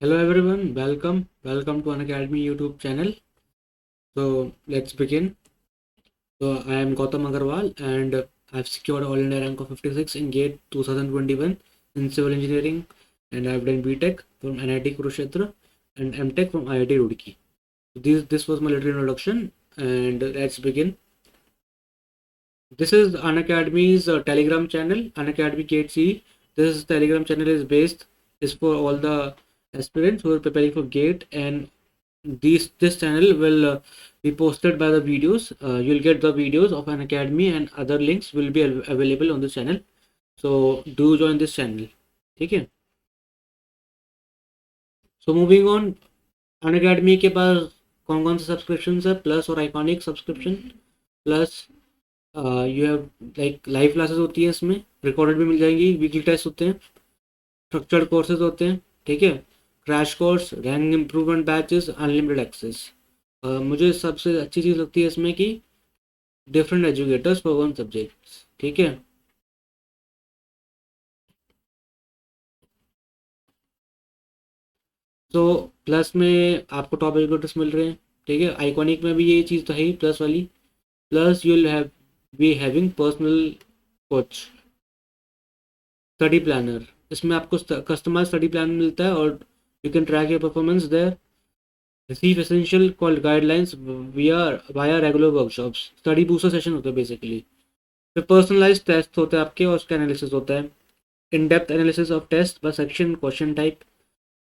Hello everyone, welcome to Unacademy YouTube channel. So let's begin. So I am Gautam Agarwal and I've secured all India rank of 56 in GATE 2021 in civil engineering, and I've done BTech from NIT Kurukshetra and MTech from IIT Roorkee. So this was my little introduction, and let's begin. This is Unacademy's Telegram channel, Unacademy GATE CE. This Telegram channel is for all the aspirants who are preparing for GATE, and this channel will be posted by the videos. You'll get the videos of Unacademy and other links will be available on this channel. So do join this channel. Okay. So moving on, Unacademy के पास कौन कौन से subscription है, plus और iconic subscription plus you have like live classes होती है, इसमें recorded भी मिल जाएंगी, वीकली टेस्ट होते हैं, स्ट्रक्चर्ड कोर्सेज होते हैं, ठीक है, crash course, rank improvement batches, unlimited access. मुझे सबसे अच्छी चीज़ लगती है इसमें कि different educators for one subject, ठीक है। तो प्लस में आपको टॉप एजुकेटर्स मिल रहे हैं, ठीक है। आइकॉनिक में भी ये चीज़ तो है ही प्लस वाली, plus you will have be having personal coach, study planner. इसमें आपको कस्टमाइज स्टडी प्लान मिलता है और you can track your performance there, receive essential called guidelines via regular workshops, study booster session होता है बेसिकली। फिर personalise test होते हैं आपके और उसका एनालिसिस होता है, in depth analysis of test by section, question type,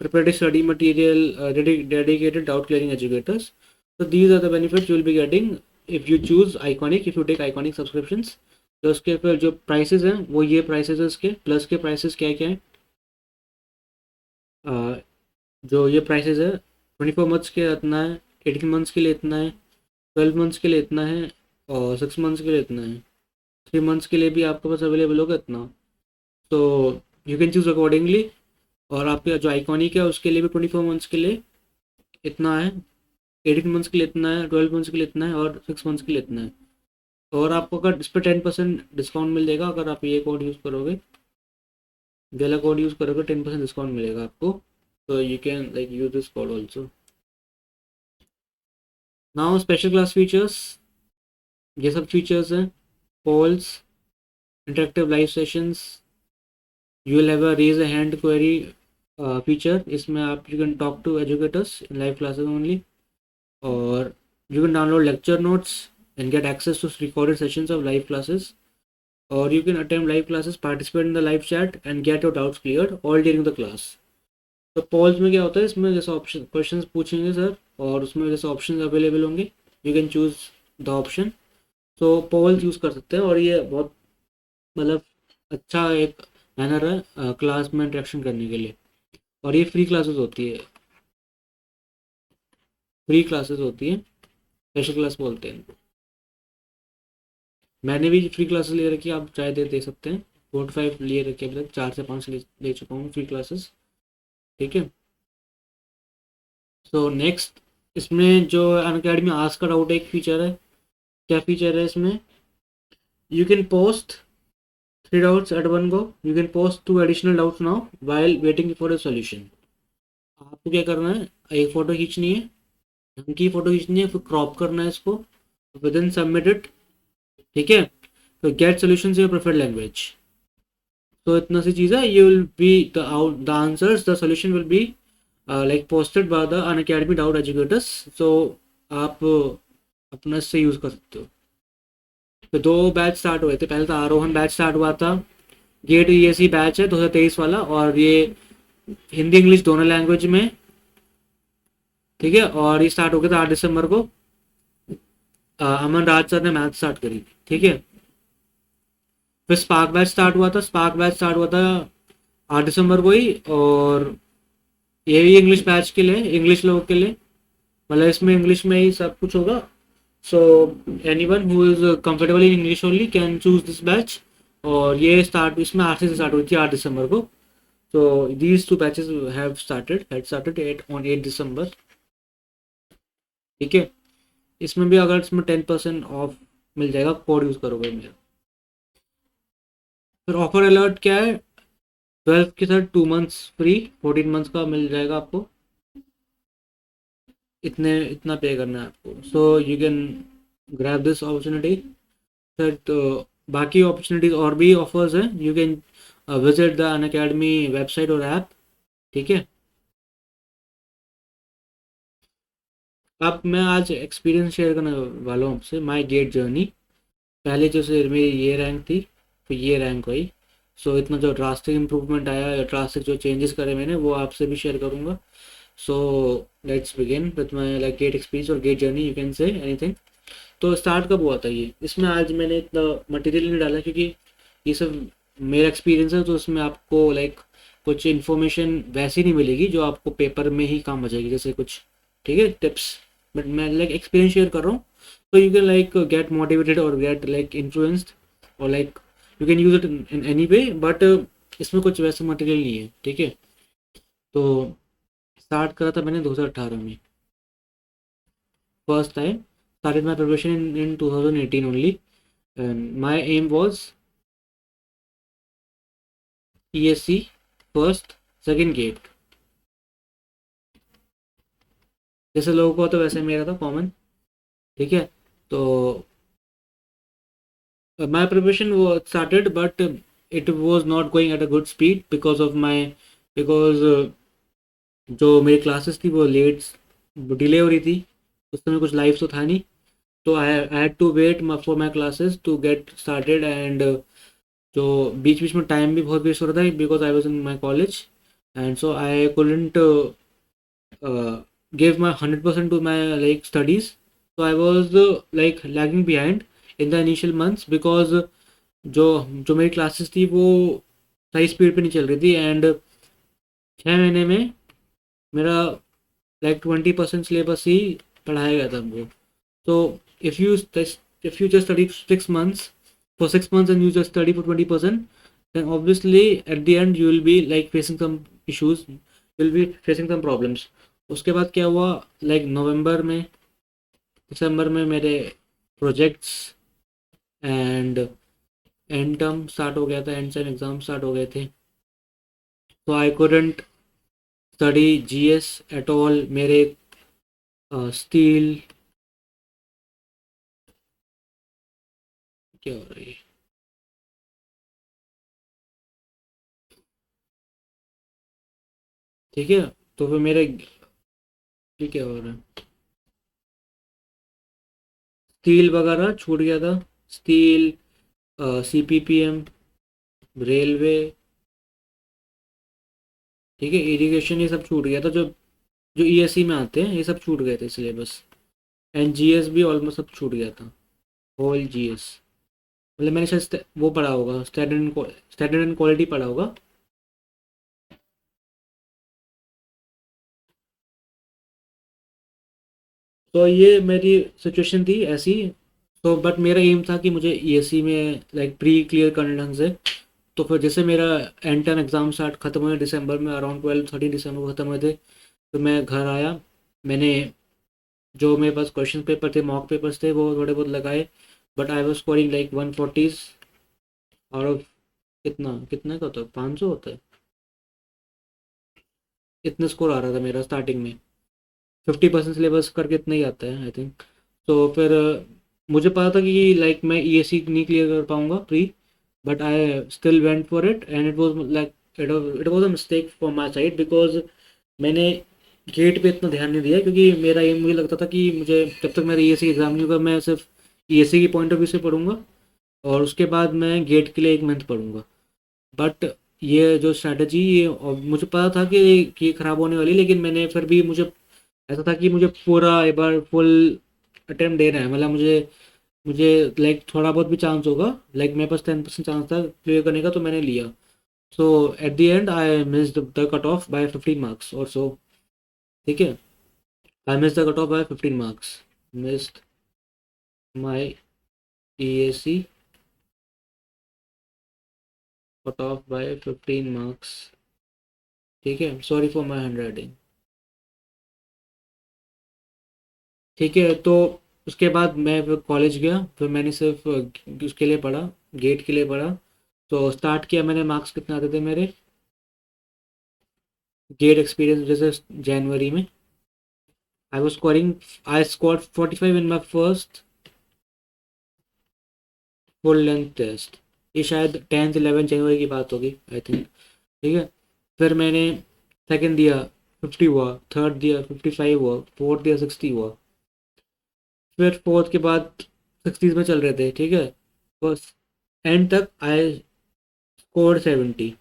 preparatory study material, dedicated doubt clearing educators. So these are the benefits you will be getting if you choose Iconic, if you take Iconic subscriptions. तो उसके फिर जो prices हैं वो ये prices है, इसके plus के प्राइसेस क्या क्या हैं। जो ये प्राइसेस है 24 मंथ्स के इतना है, 18 मंथ्स के लिए इतना है, 12 मंथ्स के लिए इतना है और 6 मंथ्स के लिए इतना है, 3 मंथ्स के लिए भी आपके पास अवेलेबल होगा इतना। तो यू कैन चूज अकॉर्डिंगली। और आपके जो आइकॉनिक है उसके लिए भी 24 मंथ्स के लिए इतना है, 18 मंथ्स के लिए इतना है, 12 मंथ्स के लिए इतना है और 6 मंथ्स के लिए इतना है। और आपको अगर इस पर 10% डिस्काउंट मिल जाएगा अगर आप ये कोड यूज़ करोगे, गला कोड यूज़ करोगे 10% डिस्काउंट मिलेगा आपको। तो you can like use this code also. Now special class features, ये सब फीचर्स हैं, polls, interactive live sessions, you will have a raise a hand query feature. इसमें आप you can talk to educators in live classes only, और you can download lecture notes and get access to recorded sessions of live classes, or you can attend live classes, participate in the live chat and get your doubts cleared all during the class. तो Paul's में क्या होता है, इसमें जैसे option questions पूछेंगे sir और उसमें जैसे ऑप्शन अवेलेबल होंगे, you can choose the option. तो पॉल्स यूज़ कर सकते हैं और ये बहुत मतलब अच्छा एक मैनर है क्लास में इंटरेक्शन करने के लिए। और ये फ्री क्लासेस होती है, फ्री क्लासेस होती है, स्पेशल क्लास बोलते हैं। मैंने भी फ्री क्लासेस ले रखी है, आप चाहे दे सकते हैं। 4 to 5 लिए रखे अभी तक, 4 से 5 ले चुका हूँ फ्री क्लासेस, ठीक है। सो नेक्स्ट, इसमें जो अनअकैडमी आस्क डाउट एक फीचर है। क्या फीचर है इसमें, you can post 3 doubts at one go, you can post 2 additional doubts now while waiting for a solution. आपको क्या करना है, एक फ़ोटो खींचनी है, ढंग की फ़ोटो खींचनी है, फिर क्रॉप करना है इसको, विद इन सबमिट इट, ठीक है। तो get solution your preferred language. तो इतना सी चीज़ है, you will be the answers, the solution will be like posted by the Unacademy doubt educators. So आप अपना इससे यूज़ कर सकते हो। तो 2 बैच स्टार्ट हुए थे, पहले तो आरोहण बैच स्टार्ट हुआ था, गेट ईएसी बैच है 2023 वाला, और ये हिंदी इंग्लिश दोनों लैंग्वेज में, ठीक है। और ये स्टार्ट हो गया था 8 दिसंबर को, अमन राज सर ने मैथ स्टार्ट करी, ठीक है। फिर स्पार्क बैच स्टार्ट हुआ था, स्पार्क बैच स्टार्ट हुआ था 8 दिसंबर को ही, और ये भी इंग्लिश बैच के लिए, इंग्लिश लोगों के लिए, मतलब इसमें इंग्लिश में ही सब कुछ होगा। So anyone who is comfortable in English only can choose this batch. और ये स्टार्ट इसमें 8 से स्टार्ट हुई थी 8 दिसंबर को। So these 2 batches have started had started 8 ठीक है। इसमें भी अगर इसमें 10% ऑफ मिल जाएगा कोड यूज़ करोगे मेरा। फिर ऑफर अलर्ट क्या है, 12th के साथ 2 मंथ्स फ्री, 14 मंथ्स का मिल जाएगा आपको। इतना पे करना है आपको, so you can grab this opportunity. Sir तो बाकी अपॉर्चुनिटीज और भी ऑफर्स हैं, you can visit the Unacademy website और ऐप। ठीक है। अब मैं आज एक्सपीरियंस शेयर करने वाला हूँ आपसे, माई गेट जर्नी। पहले जैसे मेरी ये रैंक थी, फिर ये रैंक हुई। सो इतना जो ड्रास्टिक इम्प्रूवमेंट आया या ड्रास्टिक जो चेंजेस करे मैंने, वो आपसे भी शेयर करूँगा। So let's begin with my like GATE experience और GATE journey, you can say anything. तो स्टार्ट कब हुआ था ये, इसमें आज मैंने इतना मटेरियल नहीं डाला क्योंकि ये सब मेरा एक्सपीरियंस है, तो इसमें आपको लाइक कुछ इन्फॉर्मेशन वैसी नहीं मिलेगी जो आपको पेपर में ही काम आ जाएगी, जैसे कुछ ठीक है टिप्स। बट मैं लाइक एक्सपीरियंस शेयर कर रहा हूँ, तो you can like get motivated और गेट लाइक इन्फ्लुएंस्ड, और like you can use it in any way. But इसमें कुछ वैसा मटेरियल नहीं है। ठीक है। तो स्टार्ट करा था मैंने 2018 में, first time started my preparation in 2018 only, and my aim was ESC first second GATE, जैसे लोगों को तो वैसे मेरा था कॉमन। ठीक है। तो my preparation was started, but it was not going at a good speed because of my, because जो मेरी क्लासेस थी वो लेट डिले हो रही थी, उस समय कुछ लाइव तो था नहीं। तो I had to wait for my classes to get started, and जो बीच बीच में टाइम भी बहुत वेस्ट हो रहा था because I was in my college, and so I couldn't give my 100% to my like studies. So I was like lagging behind in the initial months because जो जो मेरी क्लासेस थी वो सही स्पीड पे नहीं चल रही थी, एंड 6 महीने में मेरा लाइक 20% सिलेबस ही पढ़ाया गया था हमको। तो if you if you just study 6 months, for 6 months and you just study for 20%, then obviously at the end you will be like facing some issues, you will be facing some problems. उसके बाद क्या हुआ, like नवंबर में दिसंबर में मेरे projects and and term start हो गया था, एंड सेम एग्ज़ाम स्टार्ट हो गए थे। तो आई couldn't study GS at all. मेरे स्टील क्या हो रही है, ठीक है। तो फिर मेरे ये क्या हो रहा है, स्टील वगैरह छूट गया था। स्टील, सीपीपीएम, रेलवे, ठीक है, इरिगेशन, ये सब छूट गया था। जो जो ईएससी में आते हैं ये सब छूट गए थे सिलेबस, एंड जीएस भी ऑलमोस्ट सब छूट गया था, होल जीएस। मतलब मैंने शायद वो पढ़ा होगा, स्टैंडर्ड एंड क्वालिटी पढ़ा होगा। तो ये मेरी सिचुएशन थी ऐसी। तो बट मेरा एम था कि मुझे ईएससी में लाइक प्री क्लियर करने ढंग से। तो फिर जैसे मेरा एंड टर्म एग्ज़ाम स्टार्ट खत्म हुए दिसंबर में, अराउंड 12-13 दिसंबर को ख़त्म हुए थे। तो मैं घर आया, मैंने जो मेरे पास क्वेश्चन पेपर थे, मॉक पेपर्स थे, वो थोड़े बहुत लगाए। But I was scoring like 140 out of, कितना कितना का होता है, 500 होता है, इतना स्कोर आ रहा था मेरा स्टार्टिंग में। 50% सिलेबस करके इतना ही आता है आई थिंक। तो फिर मुझे पता था कि लाइक मैं ईएससी नहीं क्लियर कर पाऊँगा pre, but I still went for it, and it was like it was a mistake from my side because मैंने गेट पे इतना ध्यान नहीं दिया, क्योंकि मेरा ये मुझे लगता था कि मुझे जब तक मेरा ईएससी एग्ज़ाम नहीं होगा मैं सिर्फ ईएससी की पॉइंट ऑफ व्यू से पढ़ूंगा, और उसके बाद मैं गेट के लिए 1 मंथ पढ़ूंगा। बट ये जो स्ट्रैटेजी, ये और मुझे पता था कि ये ख़राब होने वाली, लेकिन मैंने फिर भी, मुझे ऐसा था कि मुझे पूरा एक बार फुल अटेम्प्ट देना है। मतलब मुझे मुझे लाइक थोड़ा बहुत भी चांस होगा, लाइक मेरे पास 10% चांस था क्लियर करने का, तो मैंने लिया। So at the end I miss the cut off by 15 marks और सो। ठीक है। I miss the cut off by 15 marks, missed my EAC cut off by 15 marks. ठीक है, sorry for my handwriting. ठीक है। तो उसके बाद मैं फिर कॉलेज गया, फिर मैंने सिर्फ उसके लिए पढ़ा, गेट के लिए पढ़ा। तो स्टार्ट किया मैंने, मार्क्स कितने आते थे मेरे, गेट एक्सपीरियंस जैसे जनवरी में I scored 45 in my first full length test. ये शायद 10th 11th जनवरी की बात होगी आई थिंक। ठीक है, फिर मैंने सेकंड दिया 50 हुआ, थर्ड दिया 55 हुआ, फोर्थ दिया 60 हुआ। फिर फोर्थ के बाद 60s में चल रहे थे, ठीक है। बस एंड तक आई स्कोर 70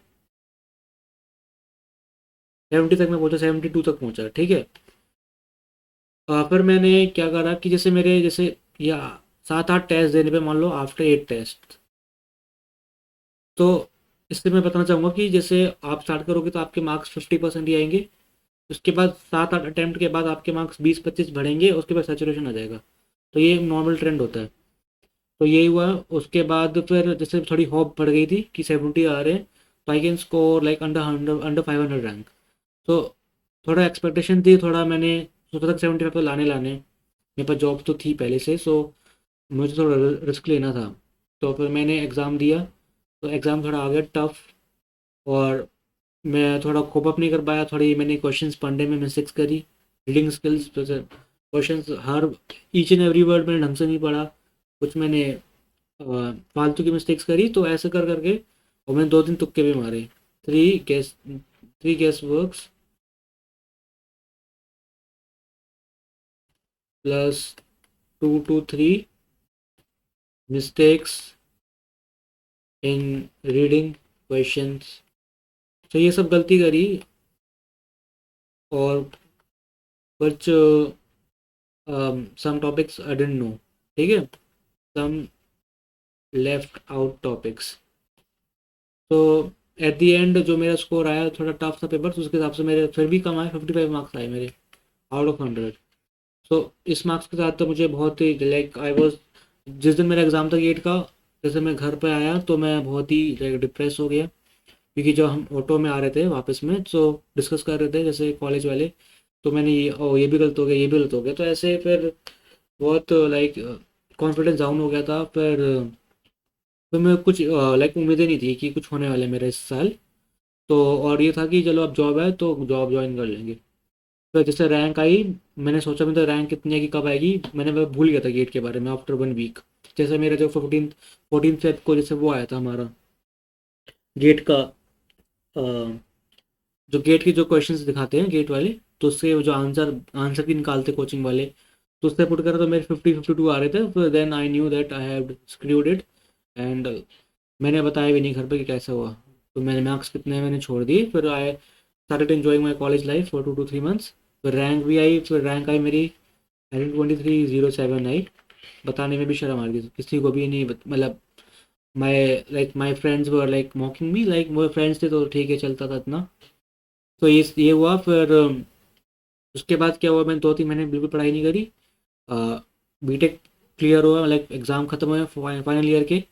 तक मैं पहुंचा, 72 तक पहुंचा, ठीक है। फिर मैंने क्या करा कि जैसे मेरे जैसे या 7 8 टेस्ट देने पे मान लो आफ्टर 8 टेस्ट, तो इससे मैं बताना चाहूँगा कि जैसे आप स्टार्ट करोगे तो आपके मार्क्स 50% ही आएंगे। उसके बाद 7 8 अटेम्प्ट के बाद आपके मार्क्स 20 25 बढ़ेंगे, उसके बाद सेचुरेशन आ जाएगा। तो ये नॉर्मल ट्रेंड होता है। तो यही हुआ। उसके बाद फिर जैसे थोड़ी होप बढ़ गई थी कि 70 आ रहे हैं, तो I can score like under 500 rank. तो थोड़ा एक्सपेक्टेशन थी, थोड़ा मैंने सोचा था 75 तो लाने लाने। मेरे पास जॉब तो थी पहले से, सो मुझे थोड़ा रिस्क लेना था। तो फिर मैंने एग्ज़ाम दिया। तो एग्ज़ाम थोड़ा आ गया टफ, और मैं थोड़ा कोप अप नहीं कर पाया। थोड़ी मैंने क्वेश्चंस पढ़ने में मिस्टेक्स करी, रीडिंग स्किल्स जैसे questions her each and every word मैंने ढंग से नहीं पढ़ा। कुछ मैंने फालतू की मिस्टेक्स करी, तो ऐसे कर करके और मैंने 2 3 तुक्के भी मारे। Three guess works plus 2 to 3 mistakes in reading questions. तो ये सब गलती करी, और कुछ some topics I didn't know, ठीक है, सम लेफ्ट आउट टॉपिक्स। तो एट द एंड जो मेरा स्कोर आया, थोड़ा टफ था पेपर, तो उसके हिसाब से मेरे फिर भी कम आए, 55 मार्क्स आए मेरे आउट ऑफ 100। सो इस मार्क्स के साथ तो मुझे बहुत ही लाइक आई वॉज, जिस दिन मेरा एग्ज़ाम था गेट का, जैसे मैं घर पे आया तो मैं बहुत ही लाइक डिप्रेस हो गया। क्योंकि जब हम ऑटो में आ रहे थे वापस में, तो डिस्कस कर रहे थे जैसे कॉलेज वाले, तो मैंने ये भी गलत हो गया, ये भी गलत हो गया, तो ऐसे फिर बहुत लाइक कॉन्फिडेंस डाउन हो गया था। फिर मैं कुछ लाइक उम्मीदें नहीं थी कि कुछ होने वाला है मेरा इस साल। तो और ये था कि चलो अब जॉब है तो जॉब ज्वाइन कर लेंगे। फिर जैसे रैंक आई, मैंने सोचा मैं तो रैंक कितनी है कि कब आएगी, मैं भूल गया था गेट के बारे में आफ्टर 1 वीक। जैसे मेरा जो 14th 14th फेब को जैसे वो आया था हमारा गेट का, अ, जो गेट की जो क्वेश्चंस दिखाते हैं गेट वाले, तो उससे वो जो आंसर आंसर भी निकालते कोचिंग वाले, तो उससे पुट करा तो मेरे 50 52 आ रहे थे। फिर then I knew that I have screwed it. And मैंने बताया भी नहीं घर पे कि कैसा हुआ। तो मेरे मार्क्स कितने मैंने छोड़ दिए। फिर I started enjoying my college life for 2 to 3 months। फिर रैंक भी आई, फिर रैंक आई मेरी आई थिंक 2307 आई। बताने में भी शर्म आ रही थी, किसी को भी नहीं मतलब my friends were like मॉकिंग me, like वो फ्रेंड्स थे तो ठीक है चलता था इतना। तो ये हुआ। फिर उसके बाद क्या हुआ, मैंने 2 3 महीने बिल्कुल पढ़ाई नहीं करी। बीटेक क्लियर हुआ, लाइक एग्ज़ाम ख़त्म हुए फाइनल ईयर के।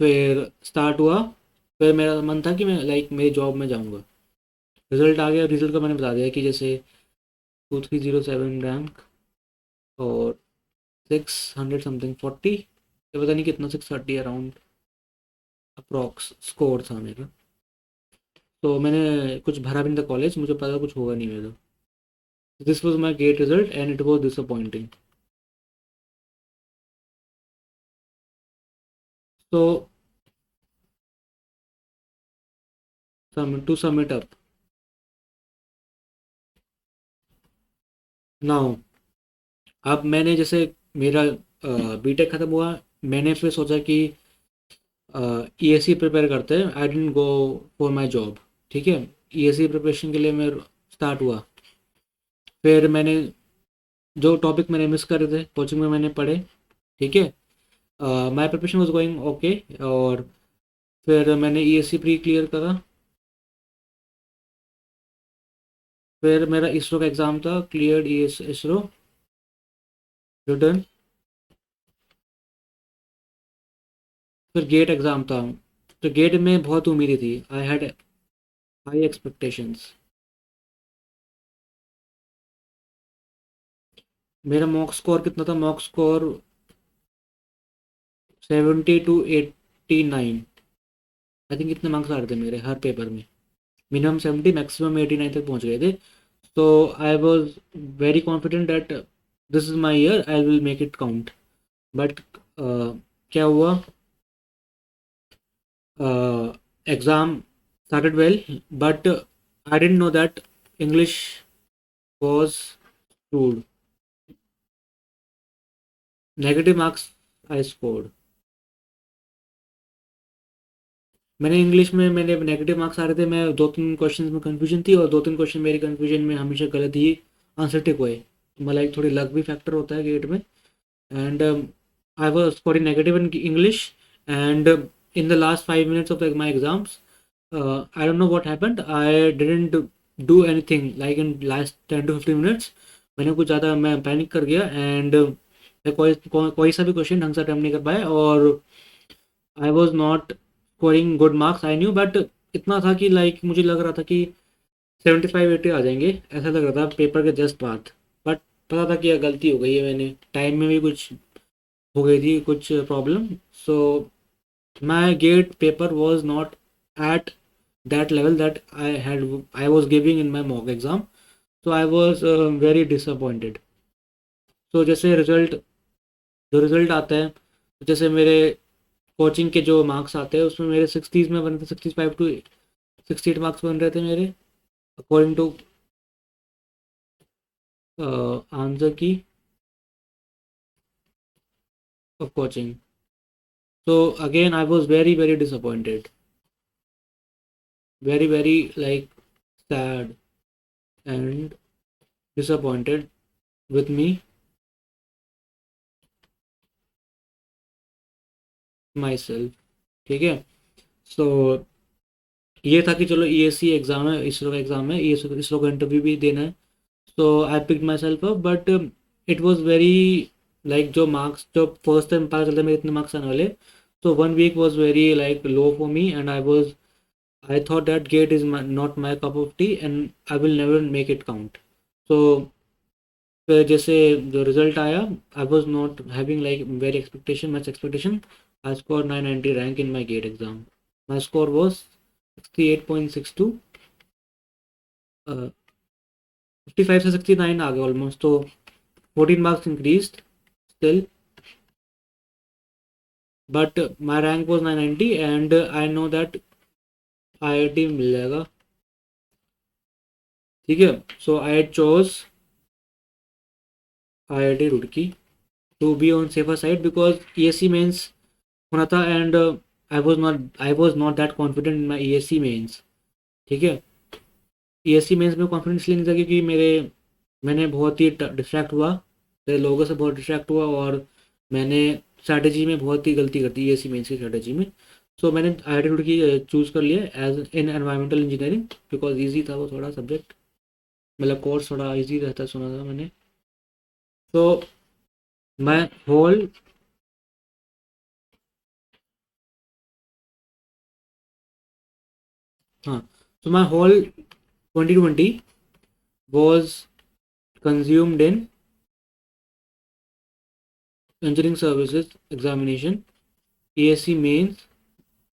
फिर स्टार्ट हुआ। फिर मेरा मन था कि मैं लाइक मेरी जॉब में जाऊंगा। रिजल्ट आ गया, रिजल्ट का मैंने बता दिया कि जैसे 2307 रैंक, और 600 समथिंग 40, ये पता नहीं कितना 630 अराउंड अप्रॉक्स स्कोर था मेरा। तो मैंने कुछ भरा भी नहीं था कॉलेज, मुझे पता कुछ होगा नहीं मेरा। This was my GATE result and it was disappointing. तो to sum it up now, अब मैंने जैसे मेरा बीटेक ख़त्म हुआ, मैंने फिर सोचा कि ईएससी प्रिपेयर करते हैं। I didn't go for my job, ठीक है। ईएससी प्रिपरेशन के लिए मैं स्टार्ट हुआ। फिर मैंने जो टॉपिक मैंने मिस करे थे कोचिंग में मैंने पढ़े, ठीक है। माई प्रिपरेशन वॉज गोइंग ओके। और फिर मैंने ईएससी प्री क्लियर करा। फिर मेरा इसरो का एग्ज़ाम था, क्लियर इसरो रिटर्न। फिर गेट एग्ज़ाम था। तो गेट में बहुत उम्मीदें थी, आई हैड हाई एक्सपेक्टेशंस। मेरा मॉक स्कोर कितना था, mock score 70 to 89। I think इतने मार्क्स आ रहे थे मेरे हर पेपर में। मिनिमम 70 मैक्सिमम 89 तक पहुंच गए थे. So I was very confident that this is my year, I will make it count. But क्या हुआ, exam started well, but I didn't know that English was screwed. Negative marks I scored. मैंने English में मेरे negative marks आ रहे थे, मैं 2-3 question में confusion थी और 2-3 क्वेश्चन मेरी कंफ्यूजन में हमेशा गलत ही आंसर टिक हुए. मतलब एक थोड़ी लक भी फैक्टर होता है गेट में. And I was scoring negative in English. And in the last 5 minutes of my exams, I don't know what happened. I didn't do anything like in last 10 to 15 minutes. मैंने कुछ ज़्यादा मैं panic कर गया and मैं कोई सा भी क्वेश्चन ढंग से अटेम्प्ट नहीं कर पाया और आई was not scoring good marks. I knew but इतना था कि लाइक मुझे लग रहा था कि 75-80 आ जाएंगे, ऐसा लग रहा था पेपर के जस्ट बाद. बट पता था कि यह गलती हो गई है, मैंने टाइम में भी कुछ हो गई थी कुछ problem. So my GATE paper was not at that level that I was giving in my mock exam. So I was very disappointed. तो जैसे रिजल्ट आता है, तो जैसे मेरे कोचिंग के जो मार्क्स आते हैं उसमें मेरे 60s में बन रहे थे, 65 to 68 मार्क्स बन रहे थे मेरे अकॉर्डिंग टू आंसर की of coaching. So again, I was very very disappointed, very very like sad and disappointed with me myself. ठीक है. सो ये था कि चलो ESC एग्ज़ाम है, इसरो का एग्ज़ाम है, इसरो का इंटरव्यू भी देना है. So I pick myself up but it was very like जो मार्क्स जो फर्स्ट टाइम पता चलता मेरे इतने मार्क्स आने वाले. So 1 week was very like low for me and I thought that gate is not my cup of tea and I will never make it count. So फिर जैसे जो रिजल्ट आया, I was not having like very expectation much expectation. I score 990 rank in my GATE exam. My score was 68.62. 55 से 69 आ गए almost. तो 14 marks increase still but my rank was 990 and I know that IIT मिल जाएगा. ठीक है. So I chose IIT Roorkee to be on safer side because ESC mains होना था and I was not that confident in my ESC mains. ठीक है. ESC mains में confidence नहीं था क्योंकि मैंने बहुत ही डिस्ट्रैक्ट हुआ, मेरे लोगों से बहुत डिस्ट्रैक्ट हुआ और मैंने स्ट्रैटेजी में बहुत ही गलती कर दी ESC मेंस की स्ट्रैटेजी में. सो मैंने IIT रुड़की चूज़ कर लिया as in environmental engineering because easy था वो थोड़ा सब्जेक्ट, मतलब कोर्स थोड़ा ईजी रहता सुना था मैंने. तो मैं होल हाँ. So my whole 2020 was consumed in engineering services examination. ESC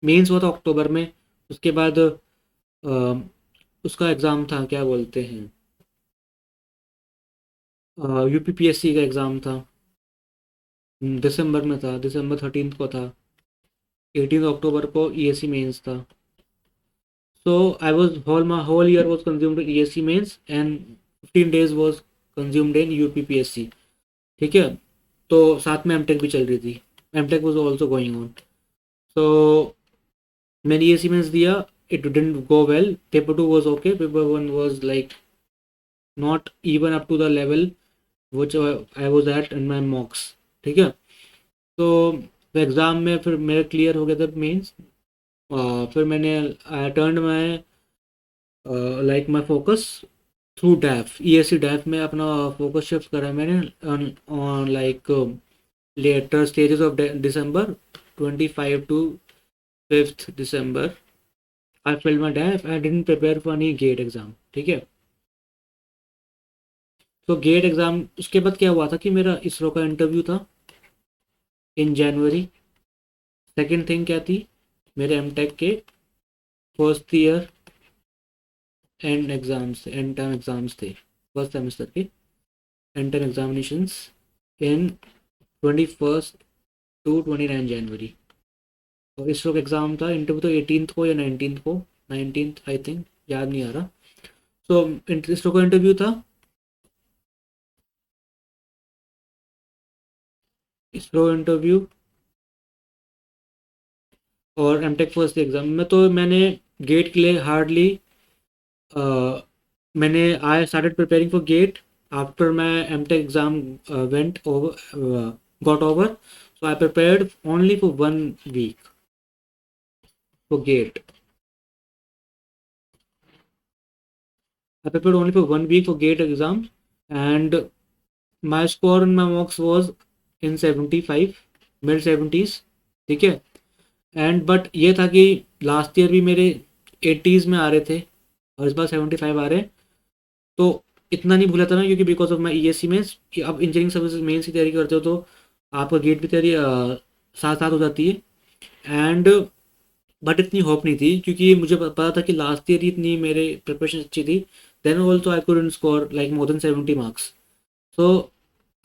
mains हुआ था अक्टूबर में. उसके बाद उसका एग्ज़ाम था, क्या बोलते हैं, UPPSC का एग्ज़ाम था. दिसंबर में था, दिसंबर 13 को था. 18 अक्टूबर को ESC मेंस था. So my whole year was consumed in ESC mains and 15 days was consumed in UPPSC. ठीक है. तो साथ में एमटेक भी चल रही थी. MTech was also going on. So मैंने ESC मेंस दिया. It didn't go well. Paper 2 was okay. Paper 1 was like not even up to the level which I was at in my mocks. ठीक है. तो exam में फिर मेरा clear हो गया था मेंस. फिर मैंने I turned my like my focus through DAF. ESC DAF में अपना फोकस शिफ्ट करा मैंने on like later stages of December 25 to 5th December. I failed my DAF. I didn't prepare for any GATE exam. ठीक है. तो gate exam उसके बाद क्या हुआ था कि मेरा इसरो का इंटरव्यू था इन जनवरी. सेकेंड थिंग क्या थी, मेरे एमटेक के first year and term exams थे फर्स्ट सेमेस्टर के, and term examinations in 21 to 29 जनवरी। और इसरो का एग्ज़ाम था, इंटरव्यू तो 18 को या 19 को, 19 आई थिंक, याद नहीं आ रहा। सो इसरो का इंटरव्यू था, इसरो इंटरव्यू और एमटेक फर्स्ट एग्ज़ाम में तो मैंने गेट के लिए हार्डली, मैंने I started preparing for GATE after my MTech exam went over got over. So I prepared only for 1 week for gate. I prepared only for 1 week for gate exams, and my score in my mocks was in 75, mid 70s, ठीक है। And but ये था कि last year भी मेरे 80s में आ रहे थे और इस बार 75 आ रहे हैं, तो इतना नहीं भूला था ना, क्योंकि बिकॉज ऑफ माई ESC में कि आप इंजीनियरिंग सर्विसेज मेंस की तैयारी करते हो तो आपका गेट भी तैयारी साथ साथ हो जाती है। एंड बट इतनी होप नहीं थी, क्योंकि मुझे पता था कि लास्ट ईयर ही इतनी मेरे प्रिपरेशन अच्छी थी, then also I couldn't score like more than 70 marks. So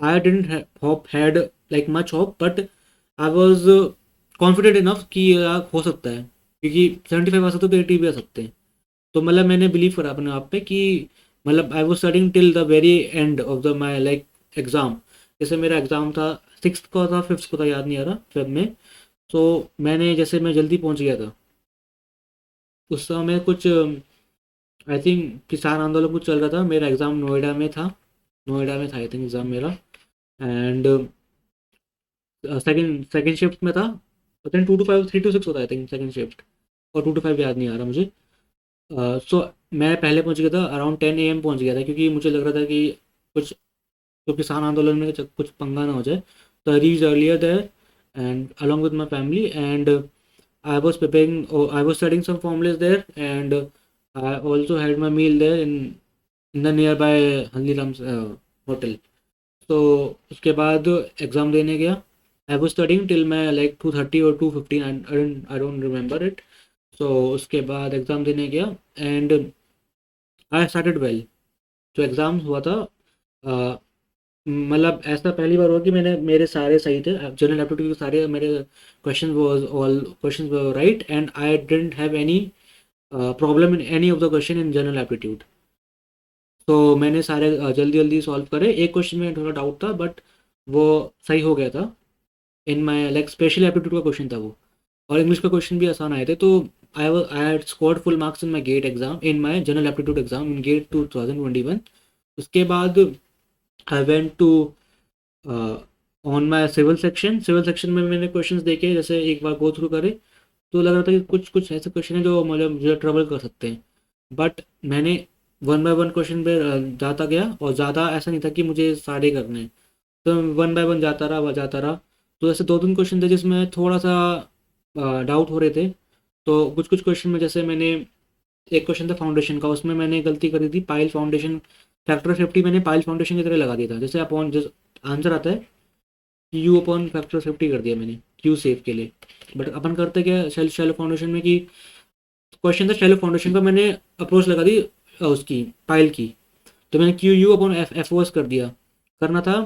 I didn't hope had like much hope, but I was confident enough कि हो सकता है, क्योंकि 75 आ सकते तो 80 भी आ सकते हैं। तो मतलब मैंने बिलीव करा अपने आप पे कि मतलब I was studying till the very end of the my like exam. जैसे मेरा एग्ज़ाम था 6th का था, 5th को था, याद नहीं आ रहा, फेब में। तो मैंने जैसे मैं जल्दी पहुंच गया था उस समय, कुछ आई थिंक किसान आंदोलन कुछ चल रहा था, मेरा एग्ज़ाम नोएडा में था, नोएडा में था आई थिंक एग्ज़ाम मेरा। एंड सेकंड सेकंड शिफ्ट में था, पता नहीं 2 to 5, 3 to 6 होता है आई थिंक सेकंड शिफ्ट, और 2 to 5 याद नहीं आ रहा मुझे। सो मैं पहले पहुंच गया था, अराउंड 10 AM पहुंच गया था, क्योंकि मुझे लग रहा था कि कुछ तो किसान आंदोलन में कुछ पंगा ना हो जाए। तो I reach earlier there and along with my family, and I was preparing, oh, I was studying some formulas there, and I also had my meal there in the nearby Haldiram's hotel. So उसके बाद exam देने गया। I was studying till मैं like 2:30 or 2:15, I don't remember it. So उसके बाद exam देने गया, and I started well. जो एग्ज़ाम हुआ था, मतलब ऐसा पहली बार हुआ कि मैंने, मेरे सारे सही थे, जनरल एप्टीट्यूड के सारे मेरे question was all question were right, and I didn't have any problem in any of the question in general aptitude. तो मैंने सारे जल्दी जल्दी सॉल्व करे। एक क्वेश्चन में थोड़ा डाउट था, बट वो सही हो गया था। इन माई लाइक स्पेशल एप्टीट्यूड का क्वेश्चन था वो, और इंग्लिश का क्वेश्चन भी आसान आए थे। तो I had scored full marks in my GATE exam, in my general aptitude exam in GATE 2021। उसके बाद I went to on my civil section में मैंने क्वेश्चंस देखे, जैसे एक बार गो थ्रू करे तो लग रहा था कि कुछ कुछ ऐसे क्वेश्चन हैं जो मतलब मुझे ट्रबल कर सकते हैं, बट मैंने वन बाय वन क्वेश्चन पे जाता गया, और ज़्यादा ऐसा नहीं था कि मुझे सारे करने हैं, तो वन बाय वन जाता रहा, जाता रहा। तो ऐसे 2-3 क्वेश्चन थे जिसमें थोड़ा सा डाउट हो रहे थे। तो कुछ कुछ क्वेश्चन में, जैसे मैंने एक क्वेश्चन था फाउंडेशन का, उसमें मैंने गलती करी थी, पाइल फाउंडेशन फैक्टर 50 मैंने पाइल फाउंडेशन की तरह लगा दिया था, जैसे अपॉन जिस आंसर आता है यू अपॉन फैक्टर 50 कर दिया मैंने क्यू सेव के लिए। बट अपन करते क्या शैलो फाउंडेशन में कि क्वेश्चन था शैलो फाउंडेशन का, मैंने अप्रोच लगा दी उसकी पाइल की, तो मैंने Q U upon F O S कर दिया। करना था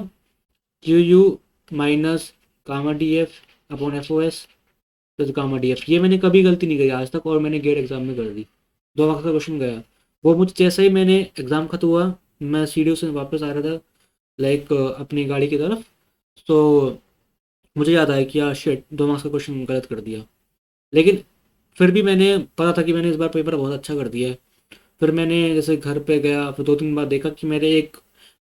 Q U minus gamma D F upon F O S plus gamma D F. ये मैंने कभी गलती नहीं करी आज तक, और मैंने गेट एग्जाम में कर दी। 2 मार्क्स का क्वेश्चन गया। वो मुझे जैसे ही मैंने एग्ज़ाम खत्म हुआ, मैं सीढ़ियों से वापस आ रहा था लाइक अपनी गाड़ी की तरफ, तो मुझे याद आया कि यार शिट, 2 मार्क्स का क्वेश्चन गलत कर दिया। लेकिन फिर भी मैंने पता था कि मैंने इस बार पेपर बहुत अच्छा कर दिया है। फिर मैंने जैसे घर पे गया, फिर 2-3 बार देखा कि मेरे एक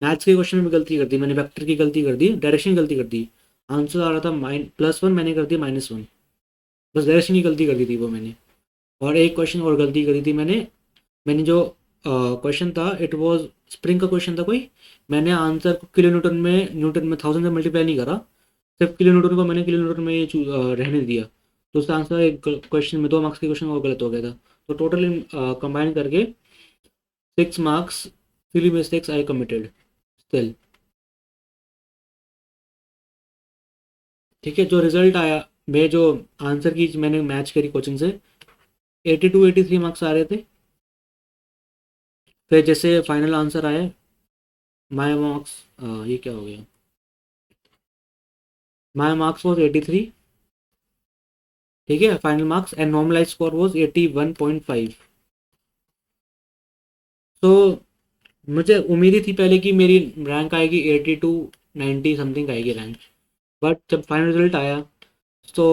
मैथ्स के क्वेश्चन में भी गलती कर दी मैंने, वेक्टर की गलती कर दी, डायरेक्शन की गलती कर दी। आंसर आ रहा था +1, मैंने कर दिया -1, बस डायरेक्शन की गलती कर दी थी वो मैंने। और एक क्वेश्चन और गलती करी थी मैंने, मैंने जो क्वेश्चन था इट वाज स्प्रिंग का क्वेश्चन था कोई, मैंने आंसर को किलो न्यूटन में 1000 से मल्टीप्लाई नहीं करा, सिर्फ किलो न्यूटन को मैंने किलो न्यूटन में ये रहने दिया। तो उसका आंसर एक क्वेश्चन में 2 मार्क्स के क्वेश्चन और गलत हो गया था। तो टोटल कंबाइन करके 6 marks silly mistakes I committed still. ठीक है, जो रिजल्ट आया, मैं जो आंसर की मैंने मैच करी कोचिंग से, 82-83 मार्क्स आ रहे थे। फिर जैसे फाइनल आंसर आया, माई मार्क्स, ये क्या हो गया, माई मार्क्स वॉज 83, ठीक है, final marks, and normalize score was 81.5। तो मुझे उम्मीद ही थी पहले कि मेरी रैंक आएगी 82-90 समथिंग आएगी रैंक, बट जब फाइनल रिजल्ट आया तो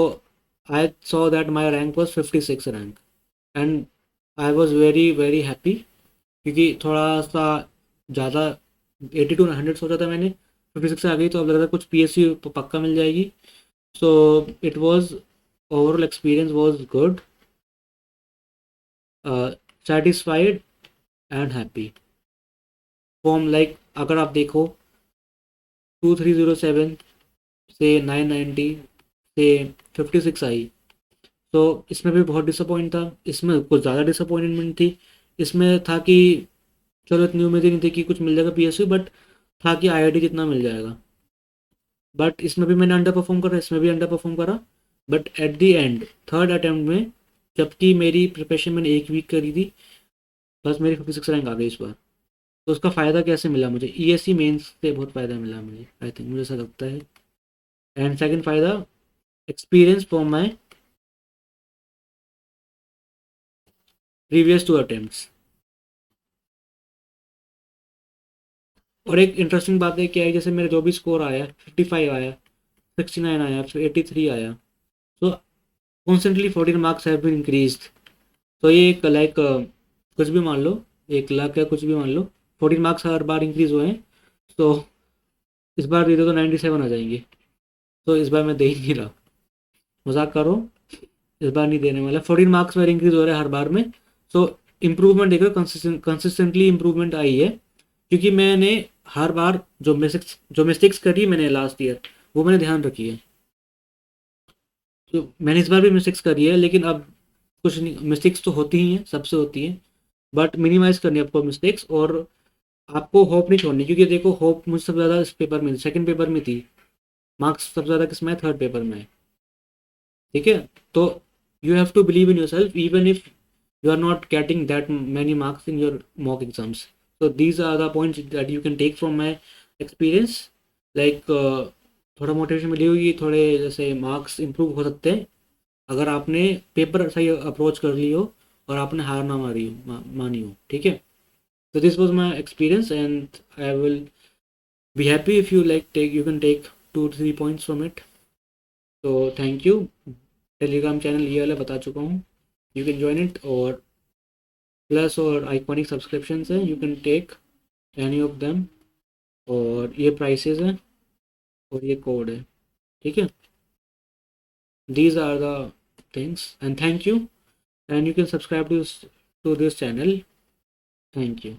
I saw that my rank was 56 rank, and I was very very happy, क्योंकि थोड़ा सा ज़्यादा 82-100 सोचा था मैंने, 56 आ गई तो अब लग रहा था कुछ PSU पक्का मिल जाएगी। So it was, overall experience was good, satisfied and happy. Form like अगर आप देखो 2307 से 990 से 56 आई, तो इसमें भी बहुत डिसअपॉइंट था, इसमें कुछ ज़्यादा डिसअपॉइंटमेंट थी। इसमें था कि चलो इतनी उम्मीद ही नहीं थी कि कुछ मिल जाएगा PSU, बट था कि IIT जितना मिल जाएगा, बट इसमें भी मैंने अंडर परफॉर्म करा, इसमें भी अंडर परफॉर्म करा, but at the and third attempt में, जबकि मेरी प्रिपरेशन मैंने 1 वीक करी थी, बस मेरी 56 रैंक आ गई इस बार। तो उसका फ़ायदा कैसे मिला मुझे, ESC मेंस से बहुत फ़ायदा मिला मुझे, आई थिंक, मुझे ऐसा लगता है। एंड सेकंड फ़ायदा, experience for my previous 2 attempts. और एक इंटरेस्टिंग बात है क्या है, जैसे मेरा जो भी स्कोर आया, 55 आया, 69 आया, फिर 83 आया, तो constantly 14 marks have been increased. तो ये एक लाइक कुछ भी मान लो, 1 लाख या कुछ भी मान लो, 14 मार्क्स हर बार इंक्रीज हुए हैं। तो इस बार दे दो तो 97 आ जाएंगे, तो इस बार मैं दे ही नहीं रहा, मजाक करो, इस बार नहीं देने वाला। 14 मार्क्स मेरे इंक्रीज हो रहे हैं हर बार में। सो इम्प्रूवमेंट देखो, कंसिस्टेंटली इम्प्रूवमेंट आई है, क्योंकि मैंने हर बार जो मिस्टेक्स करी मैंने लास्ट ईयर, वो मैंने ध्यान रखी है। तो मैंने इस बार भी मिस्टेक्स करी है, लेकिन अब कुछ नहीं, मिस्टेक्स तो होती ही हैं, सबसे होती हैं, बट मिनिमाइज करनी है आपको मिस्टेक्स, और आपको होप नहीं छोड़नी, क्योंकि देखो होप मुझे सबसे ज़्यादा इस पेपर में, सेकंड पेपर में थी, मार्क्स सबसे ज़्यादा किसमें है, थर्ड पेपर में है, ठीक है। तो you have to believe in yourself even if you are not getting that many marks in your mock exams. So these are the points that you can take from my experience, like थोड़ा motivation मिली होगी, थोड़े जैसे marks improve हो सकते हैं अगर आपने paper सही अप्रोच कर ली हो और आपने हार ना मारी हो, मानी हो, ठीक है। तो this was my experience and I will be happy if you like take, you can take 2-3 points from it. तो थैंक यू। टेलीग्राम चैनल ये वाला बता चुका हूँ, यू कैन ज्वाइन इट, और प्लस और आइकॉनिक सब्सक्रिप्शन हैं, you can take any of them, और ये प्राइसेस हैं और ये कोड है, ठीक है। These are the things and thank you, and you can subscribe to this channel, thank you.